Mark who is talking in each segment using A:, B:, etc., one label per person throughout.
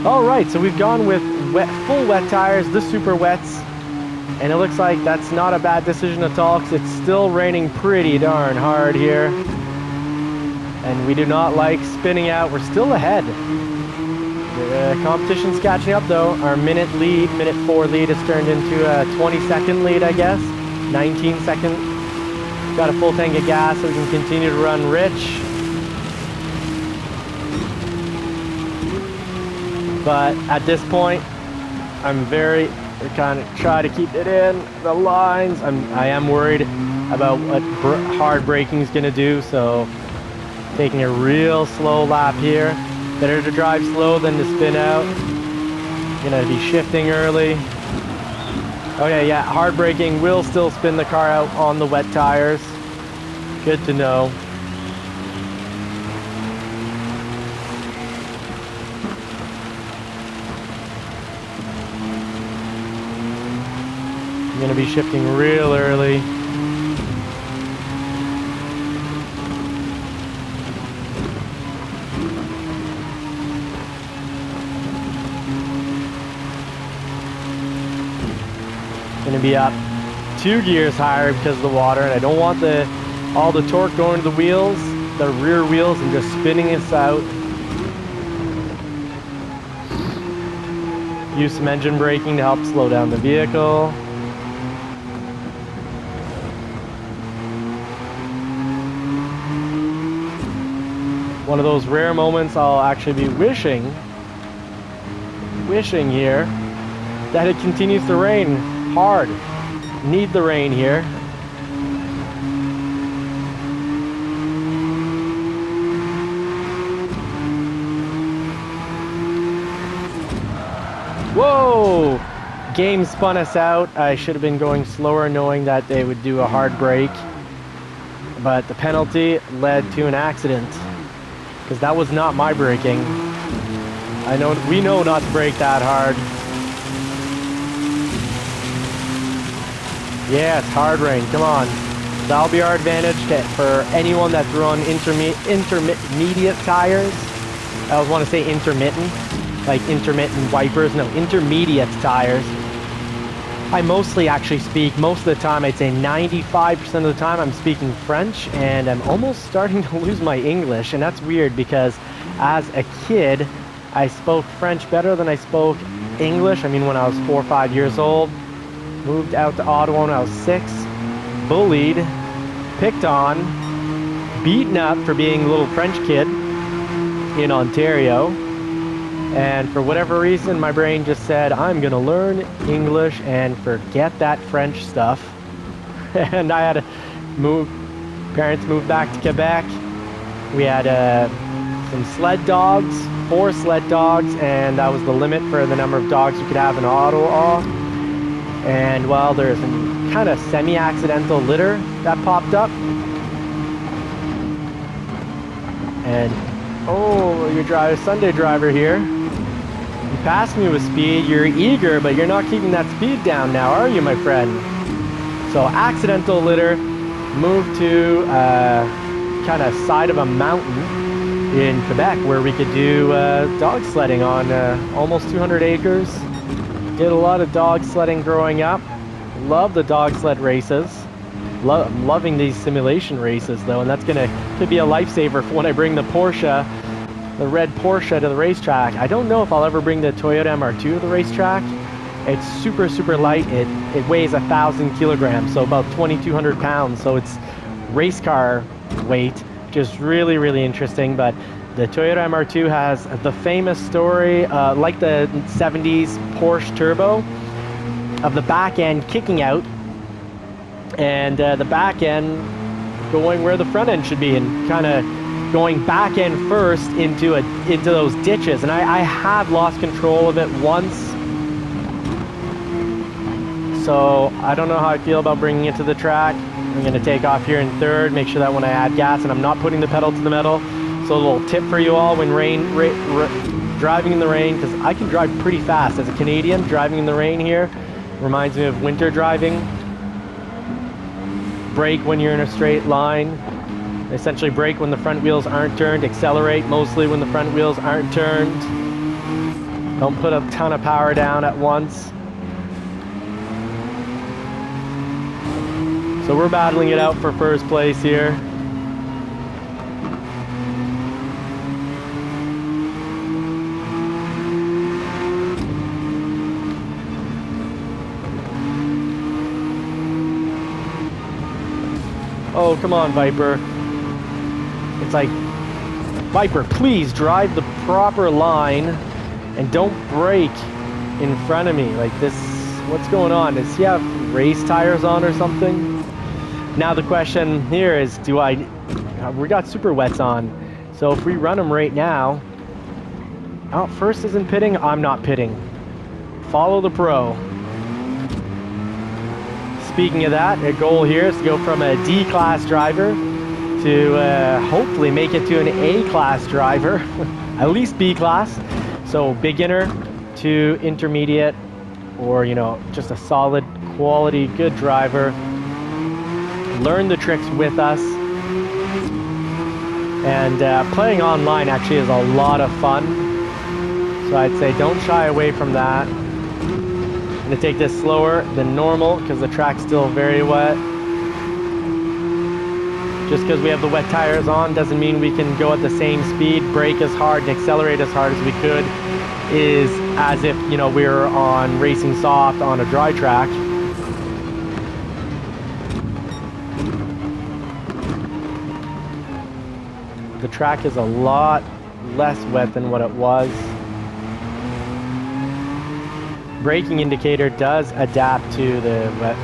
A: All right, so we've gone with full wet tires, the super wets, and it looks like that's not a bad decision at all because it's still raining pretty darn hard here. And we do not like spinning out. We're still ahead. The competition's catching up though. Our minute 4 lead has turned into a 20-second lead, I guess. 19 seconds. Got a full tank of gas so we can continue to run rich. But at this point, I'm very kind of try to keep it in the lines. I am worried about what hard braking is going to do, so taking a real slow lap here. Better to drive slow than to spin out. Gonna be shifting early. Okay, yeah, hard braking will still spin the car out on the wet tires. Good to know. I'm gonna be shifting real early. Gonna be up 2 gears higher because of the water, and I don't want all the torque going to the wheels, the rear wheels, and just spinning us out. Use some engine braking to help slow down the vehicle. One of those rare moments I'll actually be wishing here that it continues to rain hard. Need the rain here. Whoa! Game spun us out. I should have been going slower knowing that they would do a hard brake. But the penalty led to an accident. Because that was not my braking. We know not to brake that hard. Yes, hard rain, come on. That'll be our advantage for anyone that's run intermediate tires. I always want to say intermittent, like intermittent wipers. No, intermediate tires. I mostly actually speak, most of the time, I'd say 95% of the time, I'm speaking French, and I'm almost starting to lose my English, and that's weird because as a kid, I spoke French better than I spoke English. I mean, when I was 4 or 5 years old. Moved out to Ottawa when I was 6, bullied, picked on, beaten up for being a little French kid in Ontario. And for whatever reason, my brain just said, I'm gonna learn English and forget that French stuff. And I had to move, parents moved back to Quebec. We had some sled dogs, 4 sled dogs, and that was the limit for the number of dogs you could have in Ottawa. And well, there's a kind of semi-accidental litter that popped up. And, oh, you're Sunday driver here. You passed me with speed, you're eager, but you're not keeping that speed down now, are you, my friend? So, accidental litter, moved to kind of side of a mountain in Quebec where we could do dog sledding on almost 200 acres. Did a lot of dog sledding growing up. Love the dog sled races. Loving these simulation races though, and that's could be a lifesaver for when I bring the the red Porsche to the racetrack. I don't know if I'll ever bring the Toyota MR2 to the racetrack. It's super, super light. It weighs 1,000 kilograms, so about 2,200 pounds. So it's race car weight, which is really, really interesting. But the Toyota MR2 has the famous story, like the 70s Porsche Turbo, of the back end kicking out and the back end going where the front end should be and kind of going back end first into those ditches. And I have lost control of it once. So I don't know how I feel about bringing it to the track. I'm going to take off here in third, make sure that when I add gas and I'm not putting the pedal to the metal. So a little tip for you all when driving in the rain, because I can drive pretty fast as a Canadian. Driving in the rain here reminds me of winter driving. Brake when you're in a straight line. Essentially brake when the front wheels aren't turned. Accelerate mostly when the front wheels aren't turned. Don't put a ton of power down at once. So we're battling it out for first place here. Oh, come on, Viper. It's like, Viper, please drive the proper line and don't brake in front of me. Like this, what's going on? Does he have race tires on or something? Now the question here is, we got super wets on. So if we run them right now, oh, first isn't pitting, I'm not pitting. Follow the pro. Speaking of that, a goal here is to go from a D-class driver to hopefully make it to an A-class driver, at least B-class. So beginner to intermediate, or just a solid quality, good driver. Learn the tricks with us. And playing online actually is a lot of fun. So I'd say don't shy away from that. I'm gonna take this slower than normal because the track's still very wet. Just because we have the wet tires on doesn't mean we can go at the same speed, brake as hard, and accelerate as hard as we could. Is as if we were on racing soft on a dry track. The track is a lot less wet than what it was. Braking indicator does adapt to the wet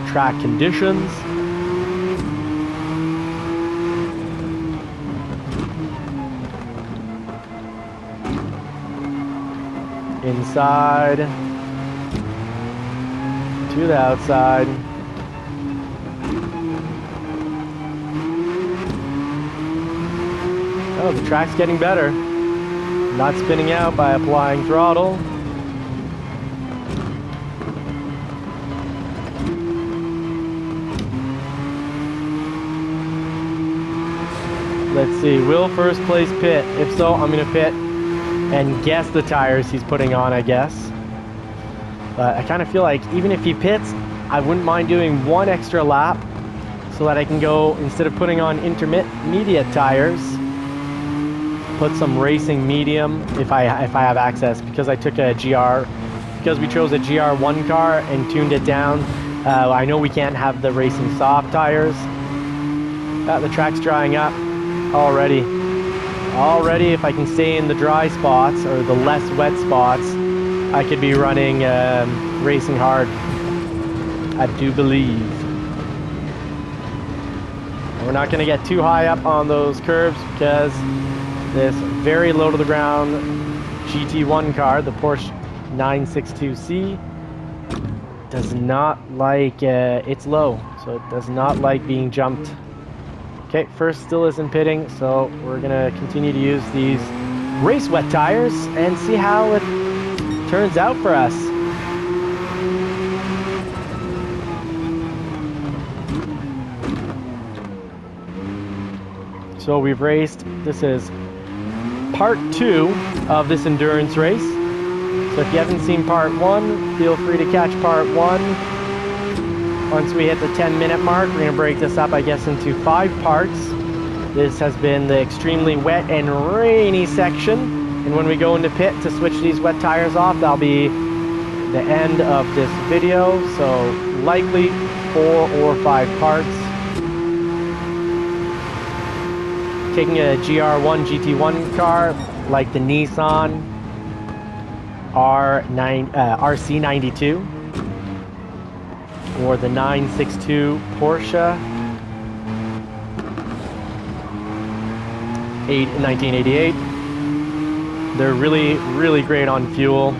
A: track conditions. Inside to the outside. Oh, the track's getting better. Not spinning out by applying throttle. Let's see, will first place pit? If so, I'm gonna pit and guess the tires he's putting on, I guess. But I kind of feel like even if he pits, I wouldn't mind doing one extra lap so that I can go, instead of putting on intermediate tires, put some racing medium if I have access, because I took a GR, because we chose a GR1 car and tuned it down. I know we can't have the racing soft tires. The track's drying up already. Already, if I can stay in the dry spots or the less wet spots, I could be running racing hard, I do believe. We're not going to get too high up on those curves because this very low to the ground GT1 car, the Porsche 962C, does not like, it's low, so it does not like being jumped. Okay, first still isn't pitting, so we're gonna continue to use these race wet tires and see how it turns out for us. So we've raced, this is part 2 of this endurance race. So if you haven't seen part 1, feel free to catch part 1. Once we hit the 10-minute mark, we're gonna break this up, I guess, into 5 parts. This has been the extremely wet and rainy section. And when we go into pit to switch these wet tires off, that'll be the end of this video. So likely 4 or 5 parts. Taking a GR1 GT1 car like the Nissan RC92 or the 962 Porsche 1988. They're really great on fuel,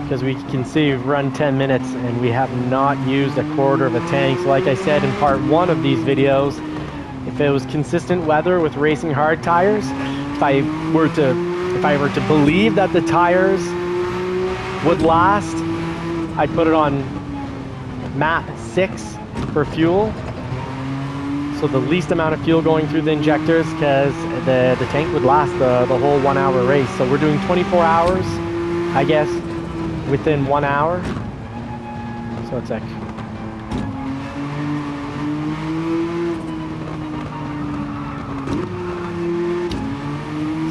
A: because we can see we've run 10 minutes and we have not used a quarter of a tank. So like I said in part 1 of these videos, if it was consistent weather with racing hard tires, if I were to believe that the tires would last, I'd put it on map 6 for fuel. So the least amount of fuel going through the injectors, because the tank would last the whole 1 hour race. So we're doing 24 hours, I guess, within 1 hour. So it's like,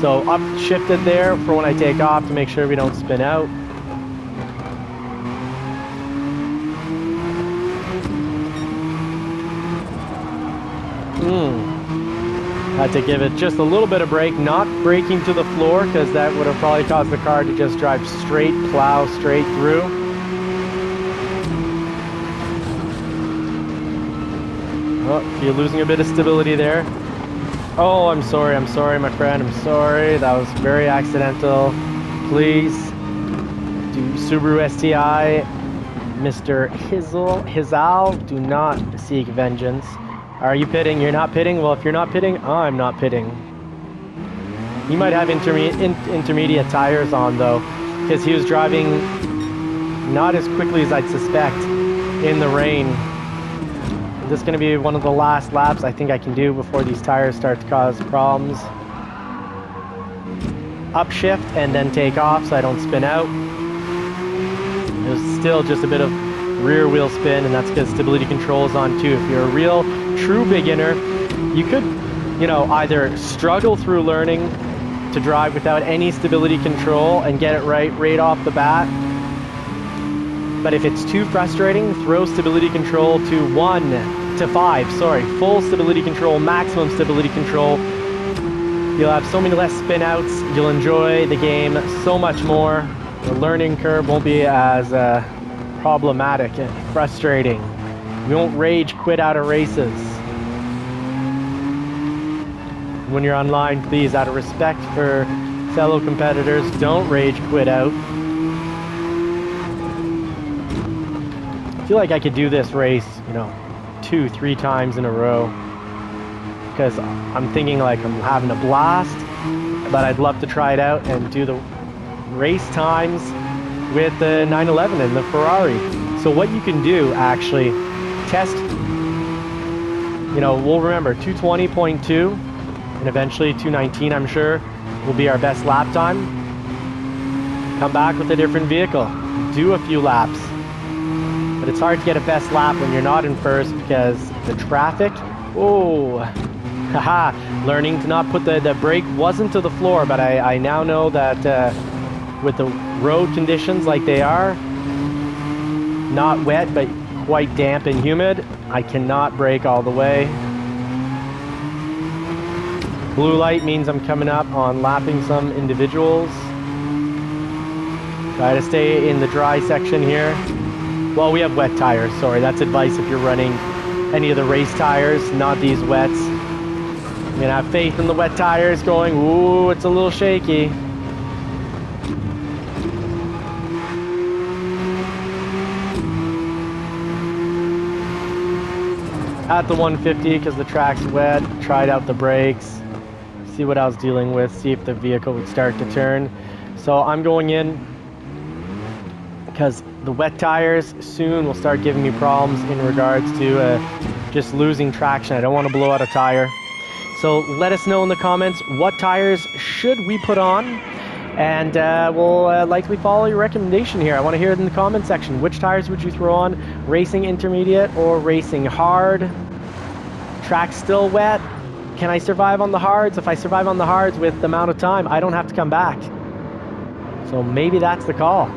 A: so upshifted there for when I take off to make sure we don't spin out. Had to give it just a little bit of brake, not braking to the floor, because that would have probably caused the car to just drive straight, plow straight through. Oh, you're losing a bit of stability there. Oh, I'm sorry, my friend, I'm sorry. That was very accidental. Please, do Subaru STI, Mr. Hizal, do not seek vengeance. Are you pitting? You're not pitting? Well, if you're not pitting, I'm not pitting. He might have intermediate tires on, though, because he was driving not as quickly as I'd suspect in the rain. This is going to be one of the last laps I think I can do before these tires start to cause problems. Upshift and then take off so I don't spin out. There's still just a bit of rear wheel spin, and that's because stability control is on too. If you're a real true beginner, you could, you know, either struggle through learning to drive without any stability control and get it right off the bat. But if it's too frustrating, throw stability control to 1 to 5, sorry, full stability control, maximum stability control. You'll have so many less spin outs, you'll enjoy the game so much more. The learning curve won't be as problematic and frustrating. You won't rage quit out of races. When you're online, please, out of respect for fellow competitors, don't rage quit out. I feel like I could do this race, you know, 2-3 times in a row, because I'm thinking like I'm having a blast, but I'd love to try it out and do the race times with the 911 and the Ferrari. So what you can do, actually, test, you know, we'll remember 220.2 and eventually 219, I'm sure, will be our best lap time. Come back with a different vehicle, do a few laps. But it's hard to get a best lap when you're not in first because the traffic, oh, haha, learning to not put the brake wasn't to the floor, but I now know that with the road conditions like they are, not wet, but quite damp and humid, I cannot brake all the way. Blue light means I'm coming up on lapping some individuals. Try to stay in the dry section here. Well, we have wet tires, sorry, that's advice if you're running any of the race tires, not these wets. I'm gonna have faith in the wet tires going, ooh, it's a little shaky. At the 150, because the track's wet, tried out the brakes, see what I was dealing with, see if the vehicle would start to turn. So I'm going in because the wet tires soon will start giving me problems in regards to just losing traction. I don't want to blow out a tire. So let us know in the comments, what tires should we put on? And we'll likely follow your recommendation here. I want to hear it in the comment section. Which tires would you throw on? Racing intermediate or racing hard? Track's still wet. Can I survive on the hards? If I survive on the hards with the amount of time, I don't have to come back. So maybe that's the call.